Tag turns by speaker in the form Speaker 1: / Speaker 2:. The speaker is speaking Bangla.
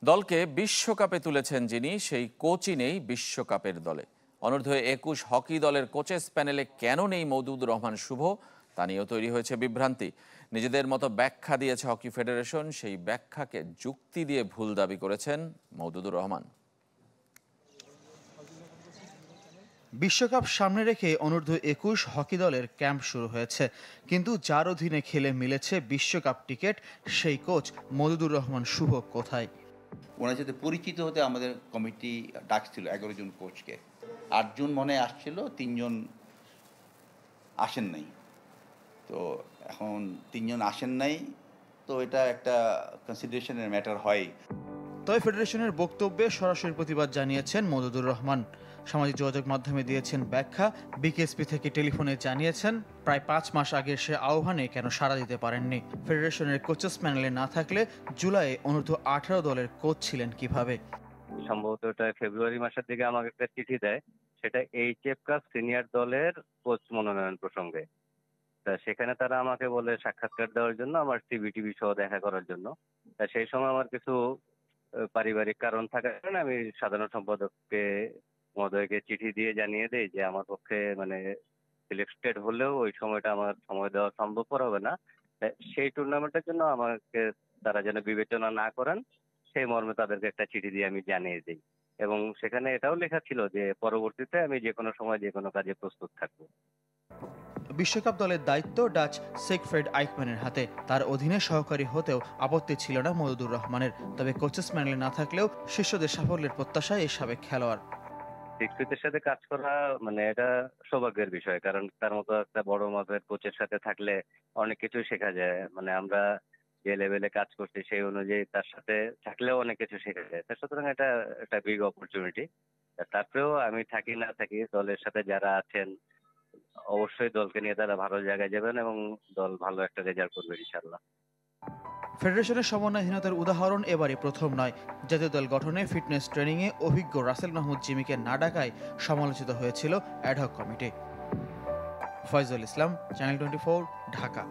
Speaker 1: দলকে বিশ্বকাপে তুলেছেন যিনি, সেই কোচই নেই বিশ্বকাপের দলে। অনূর্ধ্ব-21 হকি দলের কোচেস প্যানেলে কেন নেই মওদুদুর রহমান শুভ, তা নিয়েও তৈরি হয়েছে বিভ্রান্তি। নিজেদের মতো ব্যাখ্যা দিয়েছে হকি ফেডারেশন, সেই ব্যাখ্যাকে যুক্তি দিয়ে ভুল দাবি করেছেন মওদুদুর রহমান।
Speaker 2: বিশ্বকাপ সামনে রেখে অনূর্ধ্ব-21 হকি দলের ক্যাম্প শুরু হয়েছে, কিন্তু যার অধীনে খেলে মিলেছে বিশ্বকাপ টিকিট, সেই কোচ মওদুদুর রহমান শুভ কোথায়?
Speaker 3: ওনার সাথে পরিচিত হতে আমাদের কমিটি ডাকছিল 11 জন কোচকে। 8 জন মনে আসছিল, 3 জন আসেন নাই। তো এখন 3 জন আসেন নাই, তো এটা একটা কনসিডারেশনের ম্যাটার হয়।
Speaker 2: তবে ফেডারেশনের বক্তব্যে সরাসরি প্রতিবাদ জানিয়েছেন মওদুদুর রহমান। সামাজিক যোগাযোগ মাধ্যমে দিয়েছেন ব্যাখ্যা, বিকেএসপি থেকে টেলিফোনে জানিয়েছেন প্রায় 5 মাস আগে সে আহ্বানে কেন সাড়া দিতে পারেননি। ফেডারেশনের কোচেস প্যানেলে না থাকলে জুলাইয়ে অনূর্ধ্ব-18 দলের কোচ ছিলেন কিভাবে?
Speaker 4: সম্ভবত এটা ফেব্রুয়ারি মাসের দিকে আমাকে একটা চিঠি দেয়, সেটা এইচএফ কাপ সিনিয়র দলের কোচ মনোনয়ন প্রসঙ্গে। তা সেখানে তারা আমাকে বলে সাক্ষাৎকার দেওয়ার জন্য, আমার সিভি টিভি সহ দেখা করার জন্য। তা সেই সময় আমার কিছু পারিবারিক কারণ থাকার কারণে আমি সাধারণ সম্পাদককে মহোদয়কে চিঠি দিয়ে জানিয়ে দেই যে আমার পক্ষে মানে সিলেক্টেড হলেও ওই সময়টা আমার সময় দেওয়া সম্ভবপর হবে না। সেই টুর্নামেন্টের জন্য আমাকে তারা যেন বিবেচনা না করেন, সেই মর্মে তাদেরকে একটা চিঠি দিয়ে আমি জানিয়ে দিই। এবং সেখানে এটাও লেখা ছিল যে পরবর্তীতে আমি যেকোনো সময় যেকোনো কাজে প্রস্তুত থাকবো।
Speaker 2: বিশ্বকাপ দলের দায়িত্ব ডাচ সিগফ্রিড আইকম্যানের হাতে। তার অধীনে সহকারী হতেও আপত্তি ছিল না মওদুদুর রহমানের। তবে কোচেস প্যানেলে না থাকলেও শিষ্যদের সাফল্যের প্রত্যাশায় এই সাবেক খেলোয়াড়।
Speaker 4: শিক্ষিতের সাথে কাজ করা মানে এটা সৌভাগ্যের বিষয়, কারণ তার মতো একটা বড় মাপের কোচের সাথে থাকলে অনেক কিছুই শেখা যায়। মানে আমরা যে লেভেলে কাজ করছি সেই অনুযায়ী তার সাথে থাকলেও অনেক কিছু শেখা যায়। তা সুতরাং এটা একটা বিগ অপরচুনিটি। তারপরেও আমি থাকি না থাকি, দলের সাথে যারা আছেন অবশ্যই দলকে নিয়ে তারা ভালো জায়গায় যাবেন এবং দল ভালো একটা রেজাল্ট করবে ইনশাল্লাহ।
Speaker 2: ফেডারেশনের সমন্বয়হীনতার উদাহরণ এবারই প্রথম নয়। জাতীয় দল গঠনে ফিটনেস ট্রেনিংয়ে অভিজ্ঞ রাসেল মাহমুদ জিমিকে না ডাকায় সমালোচিত হয়েছিল অ্যাডহক কমিটি। ফয়জুল ইসলাম, চ্যানেল 24, ঢাকা।